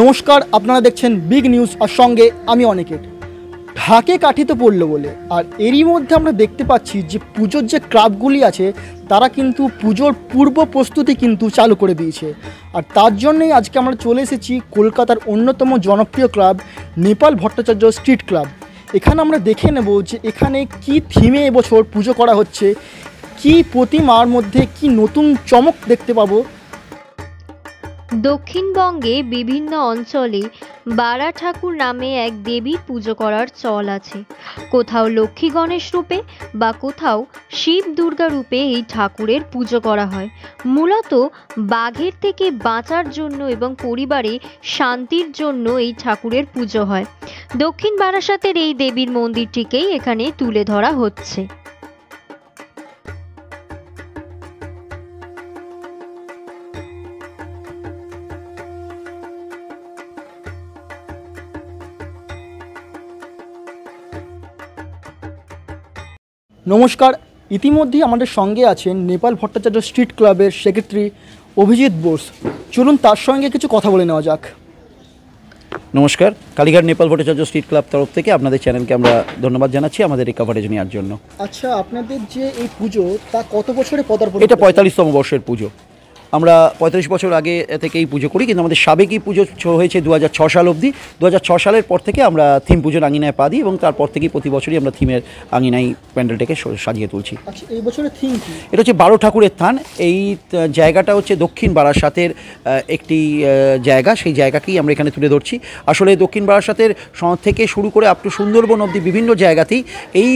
নমস্কার, আপনারা দেখছেন বিগ নিউজ আর সঙ্গে আমি অনিকেত। ঢাকে কাঠি তো পড়লো বলে, আর এরই মধ্যে আমরা দেখতে পাচ্ছি যে পুজোর যে ক্লাবগুলি আছে তারা কিন্তু পুজোর পূর্ব প্রস্তুতি কিন্তু চালু করে দিয়েছে। আর তার জন্যই আজকে আমরা চলে এসেছি কলকাতার অন্যতম জনপ্রিয় club Nepal Bhattacharya street club. এখানে আমরা দেখে নেব যে এখানে কি থিমে এবছর পুজো করা হচ্ছে, কি প্রতিমার মধ্যে কি নতুন চমক দেখতে পাবো। দক্ষিণবঙ্গে বিভিন্ন অঞ্চলে বারা ঠাকুর নামে এক দেবীর পুজো করার চল আছে। কোথাও লক্ষ্মী গণেশ রূপে বা কোথাও শিব দুর্গা রূপে এই ঠাকুরের পুজো করা হয়। মূলত বাঘের থেকে বাঁচার জন্য এবং পরিবারে শান্তির জন্য এই ঠাকুরের পুজো হয়। দক্ষিণ বারাসাতের এই দেবীর মন্দিরটিকেই এখানে তুলে ধরা হচ্ছে। নমস্কার, ইতিমধ্যেই আমাদের সঙ্গে আছেন নেপাল ভট্টাচার্য স্ট্রিট ক্লাবের সেক্রেটারি অভিজিৎ বোস। চলুন তার সঙ্গে কিছু কথা বলে নেওয়া যাক। নমস্কার, কালীঘাট নেপাল ভট্টাচার্য স্ট্রিট ক্লাব তরফ থেকে আপনাদের চ্যানেলকে আমরা ধন্যবাদ জানাচ্ছি আমাদের এই কভারেজ নেওয়ার জন্য। আচ্ছা, আপনাদের যে এই পুজো তা কত বছরে পদার্পণ? এটা 45তম বর্ষের পুজো। আমরা 45 বছর আগে থেকেই পুজো করি, কিন্তু আমাদের সাবেকি পুজো হয়েছে 2006 সাল অবধি। 2006 সালের পর থেকে আমরা থিম পুজোর আঙিনায় পা দিই এবং তারপর থেকেই প্রতি বছরই আমরা থিমের আঙিনায় প্যান্ডেলটাকে সাজিয়ে তুলছি। আচ্ছা, এই বছরের থিম কি? এটা হচ্ছে 12 ঠাকুরের থান। এই জায়গাটা হচ্ছে দক্ষিণ বারাসাতের একটি জায়গা, সেই জায়গাকেই আমরা এখানে তুলে ধরছি। আসলে দক্ষিণ বারাসাতের থেকে শুরু করে আপ টু সুন্দরবন অবধি বিভিন্ন জায়গাতেই এই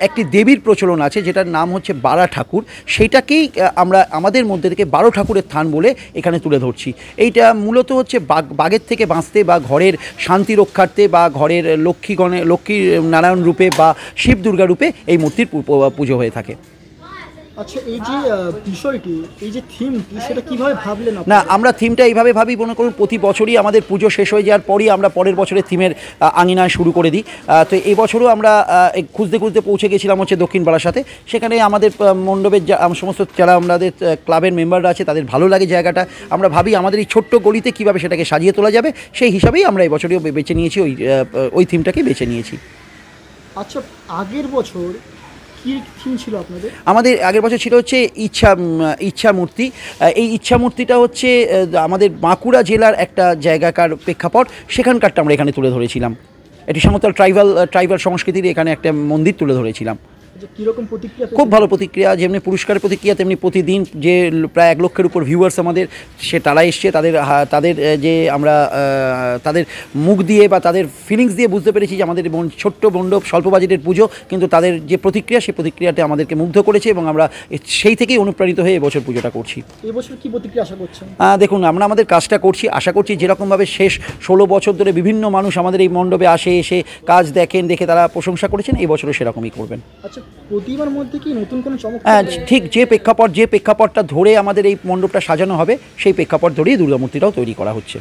একটি দেবীর প্রচলন আছে যেটার নাম হচ্ছে বারা ঠাকুর। সেইটাকেই আমরা আমাদের মধ্যে থেকে 12 ঠাকুরের থান বলে এখানে তুলে ধরছি। এইটা মূলত হচ্ছে বাঘের থেকে বাঁচতে বা ঘরের শান্তি রক্ষার্থে বা ঘরের লক্ষ্মী নারায়ণ রূপে বা শিব দুর্গা রূপে এই মূর্তির পুজো হয়ে থাকে। আচ্ছা, এই যে বিষয়টি, এই যে থিমটি, সেটা কিভাবে ভাবলেন? না, আমরা থিমটা এইভাবে ভাবি, মনে করুন প্রতি বছরই আমাদের পুজো শেষ হয়ে যাওয়ার পরই আমরা পরের বছরের থিমের আঙিনায় শুরু করে দিই। তো এই বছরও আমরা খুঁজতে খুঁজতে পৌঁছে গেছিলাম হচ্ছে দক্ষিণ বারাসাতে। সেখানে আমাদের মণ্ডপের সমস্ত যারা আমাদের ক্লাবের মেম্বাররা আছে তাদের ভালো লাগে জায়গাটা। আমরা ভাবি আমাদের এই ছোট্ট গলিতে কীভাবে সেটাকে সাজিয়ে তোলা যাবে, সেই হিসাবেই আমরা এই বছরও বেছে নিয়েছি ওই থিমটাকে বেছে নিয়েছি। আচ্ছা, আগের বছর কি থিম ছিল আপনাদের? আমাদের আগের বছর ছিল হচ্ছে ইচ্ছা মূর্তি। এই ইচ্ছা মূর্তিটা হচ্ছে আমাদের বাঁকুড়া জেলার একটা জায়গাকার প্রেক্ষাপট, সেখানকারটা আমরা এখানে তুলে ধরেছিলাম। এটি সমতল ট্রাইবাল সংস্কৃতির এখানে একটা মন্দির তুলে ধরেছিলাম। কীরকম প্রতিক্রিয়া? খুব ভালো প্রতিক্রিয়া, যেমনি পুরস্কারের প্রতিক্রিয়া তেমনি প্রতিদিন যে প্রায় 1 লক্ষের উপর ভিউয়ার্স আমাদের তারা এসছে। তাদের যে আমরা তাদের মুখ দিয়ে বা তাদের ফিলিংস দিয়ে বুঝতে পেরেছি যে আমাদের ছোট্ট মণ্ডপ স্বল্প বাজেটের পুজো, কিন্তু তাদের যে প্রতিক্রিয়া সেই প্রতিক্রিয়াতে আমাদেরকে মুগ্ধ করেছে এবং আমরা সেই থেকেই অনুপ্রাণিত হয়ে এবছর পুজোটা করছি। এবছর কি প্রতিক্রিয়া আশা করছেন? দেখুন, আমরা আমাদের কাজটা করছি, আশা করছি যেরকমভাবে শেষ 16 বছর ধরে বিভিন্ন মানুষ আমাদের এই মণ্ডপে এসে কাজ দেখে তারা প্রশংসা করেছেন, এই বছরও সেরকমই করবেন। আচ্ছা, প্রতিমার মধ্যে কি নতুন কোনো চমক? ঠিক যে প্রেক্ষাপটটা ধরে আমাদের এই মণ্ডপটা সাজানো হবে সেই প্রেক্ষাপট ধরেই দুর্গামূর্তিটাও তৈরি করা হচ্ছে।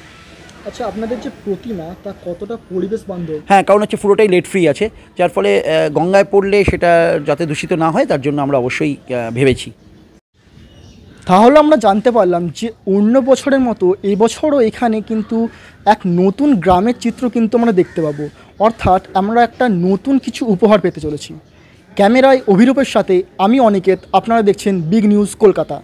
আচ্ছা, আপনাদের যে প্রতিমা তা কতটা পরিবেশ বান্ধব? হ্যাঁ, কারণ হচ্ছে পুরোটাই লেট ফ্রি আছে, যার ফলে গঙ্গায় পড়লে সেটা যাতে দূষিত না হয় তার জন্য আমরা অবশ্যই ভেবেছি। তাহলে আমরা জানতে পারলাম যে অন্য বছরের মতো এবছরও এখানে কিন্তু এক নতুন গ্রামের চিত্র কিন্তু আমরা দেখতে পাবো, অর্থাৎ আমরা একটা নতুন কিছু উপহার পেতে চলেছি। ক্যামেরায় অভিরূপের সাথে আমি অনিকেত, আপনারা দেখছেন বিগ নিউজ কলকাতা।